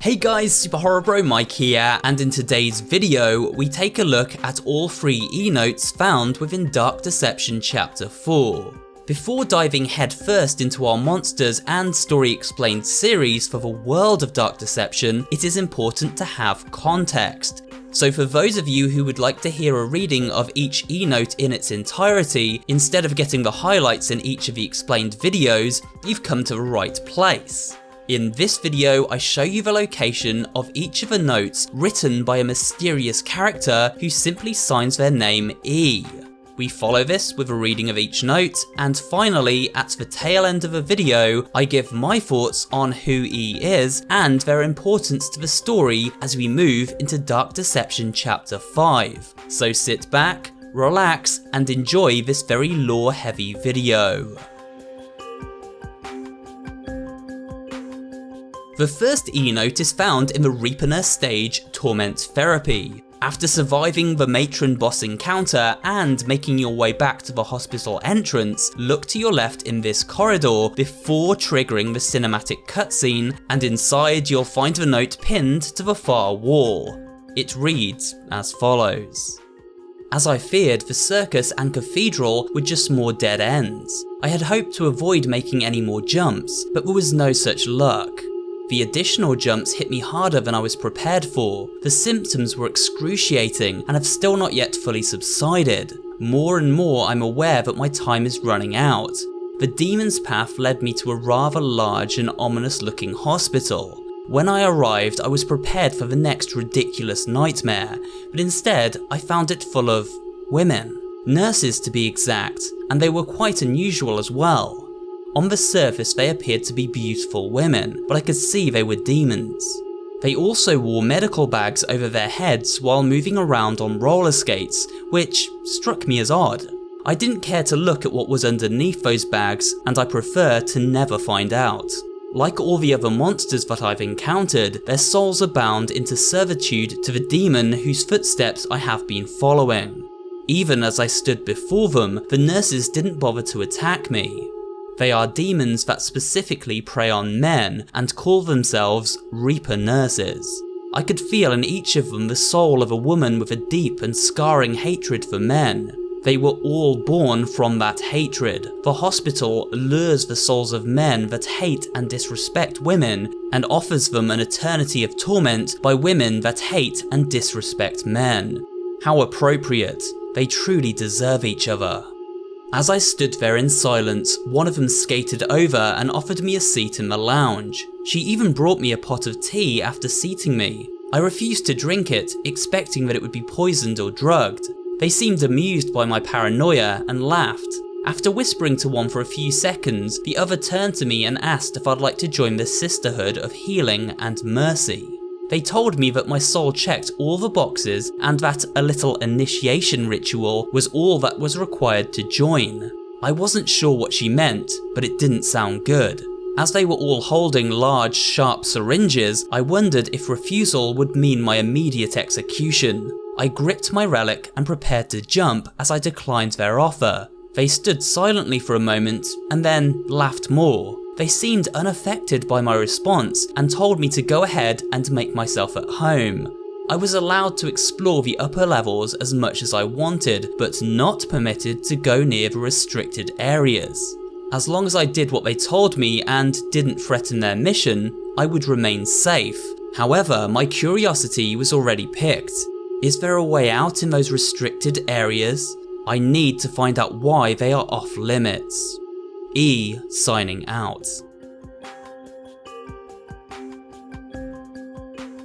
Hey guys, SuperHorrorBro Mike here, and in today's video, we take a look at all 3 e-notes found within Dark Deception Chapter 4. Before diving headfirst into our Monsters and Story Explained series for the world of Dark Deception, it is important to have context. So for those of you who would like to hear a reading of each e-note in its entirety, instead of getting the highlights in each of the explained videos, you've come to the right place. In this video, I show you the location of each of the notes written by a mysterious character who simply signs their name E. We follow this with a reading of each note, and finally, at the tail end of the video, I give my thoughts on who E is and their importance to the story as we move into Dark Deception Chapter 5. So sit back, relax, and enjoy this very lore-heavy video. The first e-note is found in the Reaper Nurse stage Torment Therapy. After surviving the matron boss encounter and making your way back to the hospital entrance, look to your left in this corridor before triggering the cinematic cutscene, and inside you'll find the note pinned to the far wall. It reads as follows. As I feared, the circus and cathedral were just more dead ends. I had hoped to avoid making any more jumps, but there was no such luck. The additional jumps hit me harder than I was prepared for. The symptoms were excruciating and have still not yet fully subsided. More and more I'm aware that my time is running out. The demon's path led me to a rather large and ominous looking hospital. When I arrived, I was prepared for the next ridiculous nightmare, but instead I found it full of women. Nurses to be exact, and they were quite unusual as well. On the surface they appeared to be beautiful women, but I could see they were demons. They also wore medical bags over their heads while moving around on roller skates, which struck me as odd. I didn't care to look at what was underneath those bags, and I prefer to never find out. Like all the other monsters that I've encountered, their souls are bound into servitude to the demon whose footsteps I have been following. Even as I stood before them, the nurses didn't bother to attack me. They are demons that specifically prey on men and call themselves Reaper Nurses. I could feel in each of them the soul of a woman with a deep and scarring hatred for men. They were all born from that hatred. The hospital lures the souls of men that hate and disrespect women and offers them an eternity of torment by women that hate and disrespect men. How appropriate. They truly deserve each other. As I stood there in silence, one of them skated over and offered me a seat in the lounge. She even brought me a pot of tea after seating me. I refused to drink it, expecting that it would be poisoned or drugged. They seemed amused by my paranoia and laughed. After whispering to one for a few seconds, the other turned to me and asked if I'd like to join the Sisterhood of Healing and Mercy. They told me that my soul checked all the boxes and that a little initiation ritual was all that was required to join. I wasn't sure what she meant, but it didn't sound good. As they were all holding large, sharp syringes, I wondered if refusal would mean my immediate execution. I gripped my relic and prepared to jump as I declined their offer. They stood silently for a moment and then laughed more. They seemed unaffected by my response and told me to go ahead and make myself at home. I was allowed to explore the upper levels as much as I wanted, but not permitted to go near the restricted areas. As long as I did what they told me and didn't threaten their mission, I would remain safe. However, my curiosity was already piqued. Is there a way out in those restricted areas? I need to find out why they are off limits. E signing out.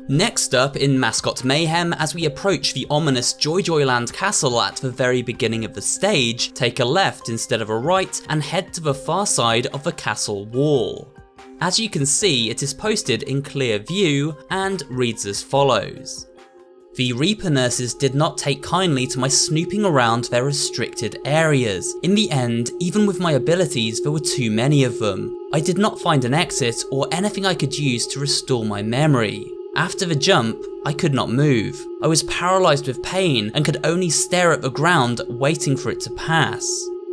Next up in MASCOT Mayhem, as we approach the ominous Joy-Joyland castle at the very beginning of the stage, take a left instead of a right and head to the far side of the castle wall. As you can see, it is posted in clear view and reads as follows. The Reaper Nurses did not take kindly to my snooping around their restricted areas. In the end, even with my abilities, there were too many of them. I did not find an exit or anything I could use to restore my memory. After the jump, I could not move. I was paralysed with pain and could only stare at the ground waiting for it to pass.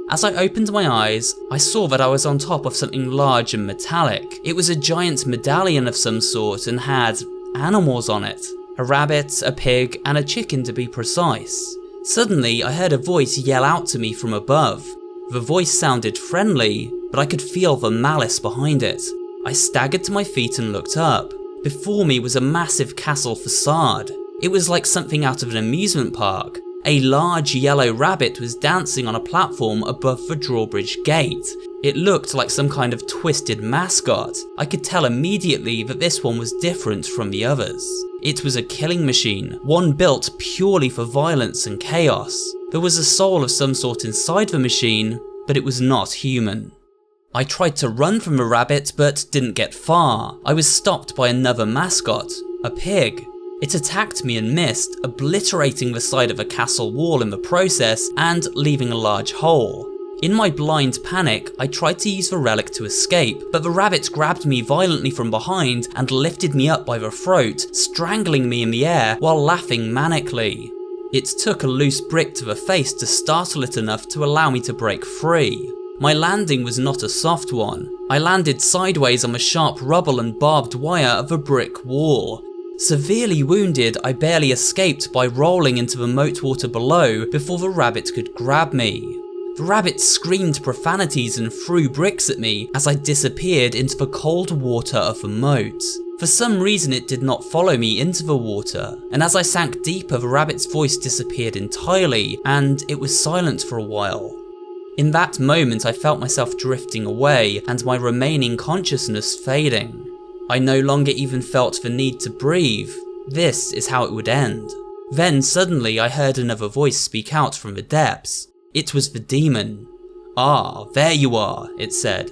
As I opened my eyes, I saw that I was on top of something large and metallic. It was a giant medallion of some sort and had animals on it. A rabbit, a pig, and a chicken to be precise. Suddenly, I heard a voice yell out to me from above. The voice sounded friendly, but I could feel the malice behind it. I staggered to my feet and looked up. Before me was a massive castle facade. It was like something out of an amusement park. A large yellow rabbit was dancing on a platform above the drawbridge gate. It looked like some kind of twisted mascot. I could tell immediately that this one was different from the others. It was a killing machine, one built purely for violence and chaos. There was a soul of some sort inside the machine, but it was not human. I tried to run from the rabbit but didn't get far. I was stopped by another mascot, a pig. It attacked me and missed, obliterating the side of a castle wall in the process and leaving a large hole. In my blind panic, I tried to use the relic to escape, but the rabbit grabbed me violently from behind and lifted me up by the throat, strangling me in the air while laughing manically. It took a loose brick to the face to startle it enough to allow me to break free. My landing was not a soft one. I landed sideways on the sharp rubble and barbed wire of a brick wall. Severely wounded, I barely escaped by rolling into the moat water below before the rabbit could grab me. The rabbit screamed profanities and threw bricks at me as I disappeared into the cold water of the moat. For some reason it did not follow me into the water, and as I sank deeper the rabbit's voice disappeared entirely and it was silent for a while. In that moment I felt myself drifting away and my remaining consciousness fading. I no longer even felt the need to breathe. This is how it would end. Then suddenly I heard another voice speak out from the depths. It was the demon. "Ah, there you are," it said.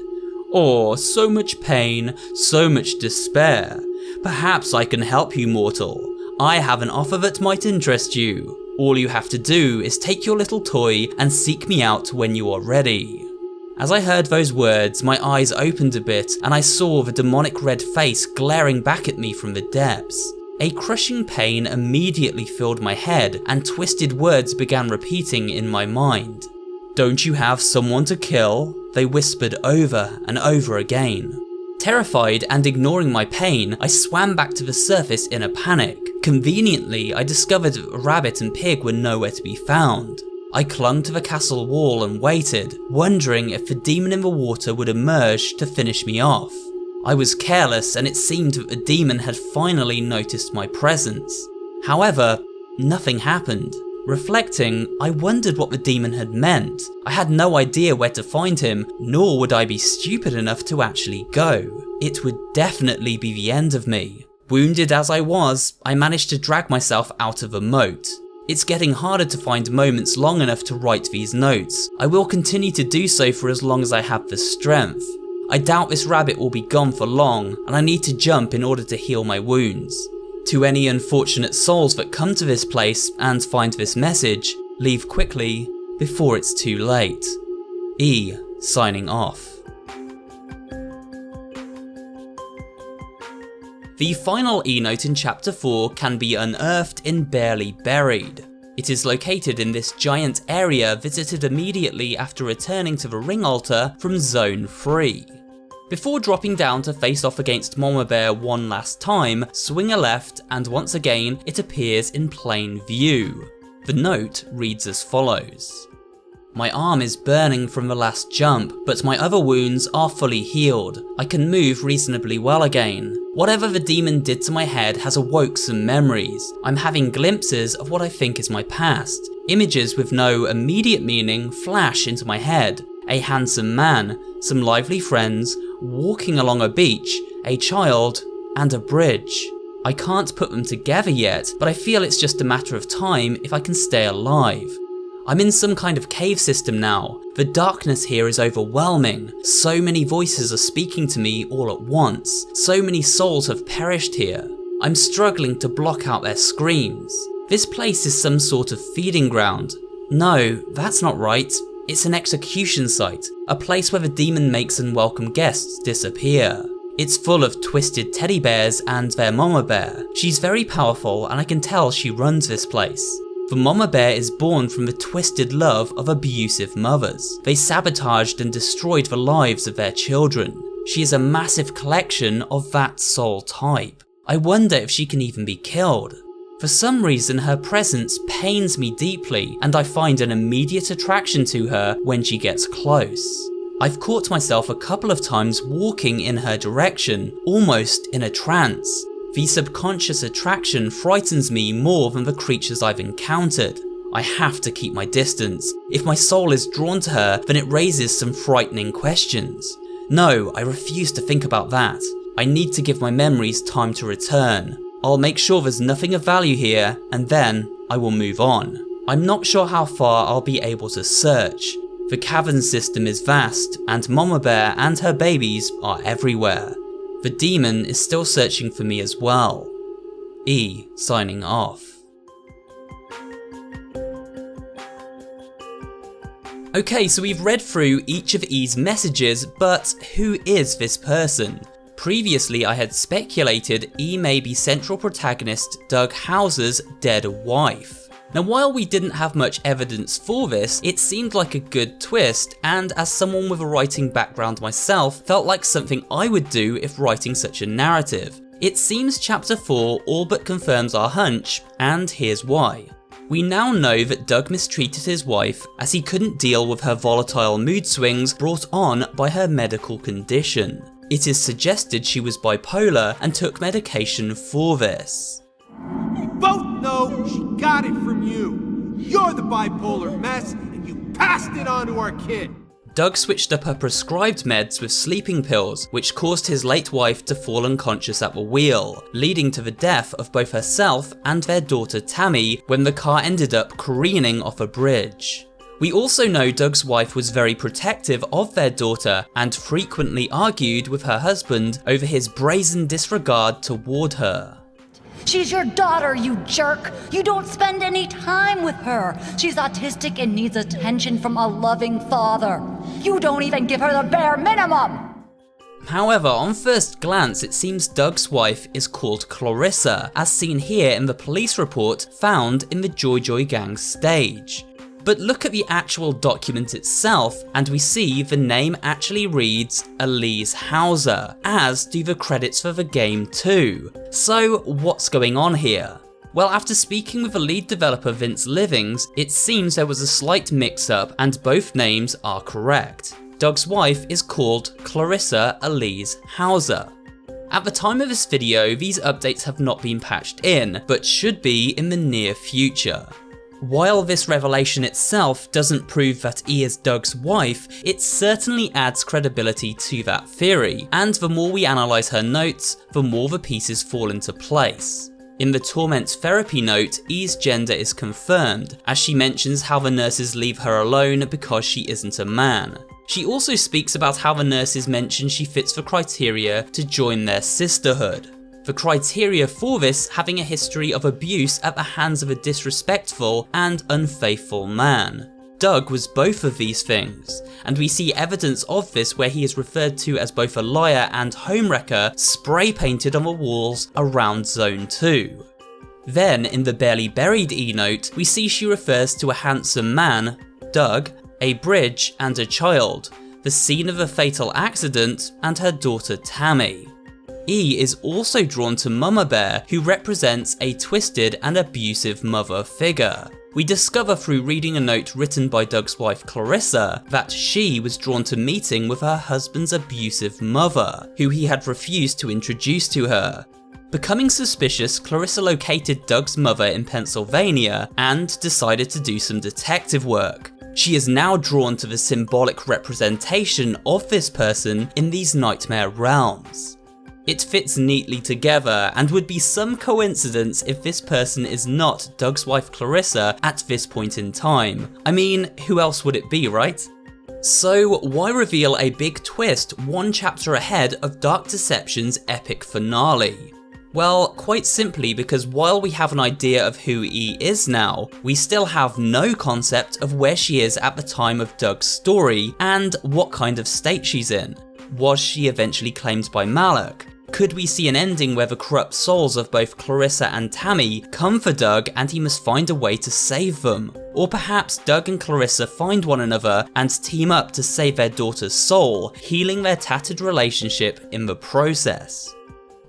"Oh, so much pain, so much despair. Perhaps I can help you, mortal. I have an offer that might interest you. All you have to do is take your little toy and seek me out when you are ready." As I heard those words, my eyes opened a bit and I saw the demonic red face glaring back at me from the depths. A crushing pain immediately filled my head and twisted words began repeating in my mind. "Don't you have someone to kill?" they whispered over and over again. Terrified and ignoring my pain, I swam back to the surface in a panic. Conveniently, I discovered that the rabbit and pig were nowhere to be found. I clung to the castle wall and waited, wondering if the demon in the water would emerge to finish me off. I was careless and it seemed that the demon had finally noticed my presence. However, nothing happened. Reflecting, I wondered what the demon had meant. I had no idea where to find him, nor would I be stupid enough to actually go. It would definitely be the end of me. Wounded as I was, I managed to drag myself out of the moat. It's getting harder to find moments long enough to write these notes. I will continue to do so for as long as I have the strength. I doubt this rabbit will be gone for long, and I need to jump in order to heal my wounds. To any unfortunate souls that come to this place and find this message, leave quickly before it's too late. E, signing off. The final E-note in Chapter 4 can be unearthed in Barely Buried. It is located in this giant area visited immediately after returning to the ring altar from Zone 3. Before dropping down to face off against Mama Bear one last time, swing a left and once again it appears in plain view. The note reads as follows. My arm is burning from the last jump, but my other wounds are fully healed. I can move reasonably well again. Whatever the demon did to my head has awoke some memories. I'm having glimpses of what I think is my past. Images with no immediate meaning flash into my head. A handsome man, some lively friends, walking along a beach, a child, and a bridge. I can't put them together yet, but I feel it's just a matter of time if I can stay alive. I'm in some kind of cave system now. The darkness here is overwhelming. So many voices are speaking to me all at once. So many souls have perished here. I'm struggling to block out their screams. This place is some sort of feeding ground. No, that's not right. It's an execution site, a place where the demon makes unwelcome guests disappear. It's full of twisted teddy bears and their mama bear. She's very powerful and I can tell she runs this place. The mama bear is born from the twisted love of abusive mothers. They sabotaged and destroyed the lives of their children. She is a massive collection of that soul type. I wonder if she can even be killed. For some reason her presence pains me deeply, and I find an immediate attraction to her when she gets close. I've caught myself a couple of times walking in her direction, almost in a trance. The subconscious attraction frightens me more than the creatures I've encountered. I have to keep my distance. If my soul is drawn to her, then it raises some frightening questions. No, I refuse to think about that. I need to give my memories time to return. I'll make sure there's nothing of value here, and then I will move on. I'm not sure how far I'll be able to search. The cavern system is vast, and Mama Bear and her babies are everywhere. The demon is still searching for me as well. E signing off. Okay, so we've read through each of E's messages, but who is this person? Previously I had speculated E may be central protagonist Doug Hauser's dead wife. Now while we didn't have much evidence for this, it seemed like a good twist, and as someone with a writing background myself, felt like something I would do if writing such a narrative. It seems chapter 4 all but confirms our hunch, and here's why. We now know that Doug mistreated his wife as he couldn't deal with her volatile mood swings brought on by her medical condition. It is suggested she was bipolar and took medication for this. We both know she got it from you. You're the bipolar mess, and you passed it on to our kid. Doug switched up her prescribed meds with sleeping pills, which caused his late wife to fall unconscious at the wheel, leading to the death of both herself and their daughter Tammy when the car ended up careening off a bridge. We also know Doug's wife was very protective of their daughter and frequently argued with her husband over his brazen disregard toward her. She's your daughter, you jerk! You don't spend any time with her! She's autistic and needs attention from a loving father! You don't even give her the bare minimum! However, on first glance it seems Doug's wife is called Clarissa, as seen here in the police report found in the Joy Joy Gang stage. But look at the actual document itself, and we see the name actually reads ELISE Hauser, as do the credits for the game too. So what's going on here? Well, after speaking with the lead developer Vince Livings, it seems there was a slight mix-up and both names are correct. Doug's wife is called Clarissa ELISE Hauser. At the time of this video, these updates have not been patched in, but should be in the near future. While this revelation itself doesn't prove that E is Doug's wife, it certainly adds credibility to that theory, and the more we analyse her notes, the more the pieces fall into place. In the Torment therapy note, E's gender is confirmed, as she mentions how the nurses leave her alone because she isn't a man. She also speaks about how the nurses mention she fits the criteria to join their sisterhood. The criteria for this having a history of abuse at the hands of a disrespectful and unfaithful man. Doug was both of these things, and we see evidence of this where he is referred to as both a liar and homewrecker spray painted on the walls around Zone 2. Then in the Barely Buried E-note, we see she refers to a handsome man, Doug, a bridge and a child, the scene of a fatal accident, and her daughter Tammy. E is also drawn to Mama Bear, who represents a twisted and abusive mother figure. We discover through reading a note written by Doug's wife Clarissa that she was drawn to meeting with her husband's abusive mother, who he had refused to introduce to her. Becoming suspicious, Clarissa located Doug's mother in Pennsylvania and decided to do some detective work. She is now drawn to the symbolic representation of this person in these nightmare realms. It fits neatly together and would be some coincidence if this person is not Doug's wife Clarissa at this point in time. I mean, who else would it be, right? So why reveal a big twist one chapter ahead of Dark Deception's epic finale? Well, quite simply because while we have an idea of who E is now, we still have no concept of where she is at the time of Doug's story and what kind of state she's in. Was she eventually claimed by Malak? Could we see an ending where the corrupt souls of both Clarissa and Tammy come for Doug and he must find a way to save them? Or perhaps Doug and Clarissa find one another and team up to save their daughter's soul, healing their tattered relationship in the process.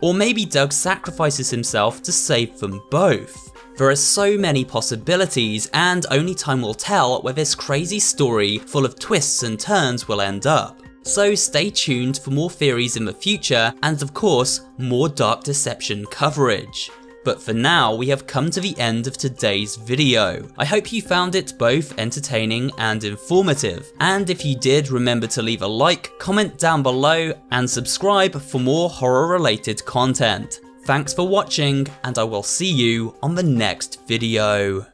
Or maybe Doug sacrifices himself to save them both. There are so many possibilities, and only time will tell where this crazy story full of twists and turns will end up. So stay tuned for more theories in the future, and of course, more Dark Deception coverage. But for now, we have come to the end of today's video. I hope you found it both entertaining and informative, and if you did, remember to leave a like, comment down below, and subscribe for more horror-related content. Thanks for watching, and I will see you on the next video.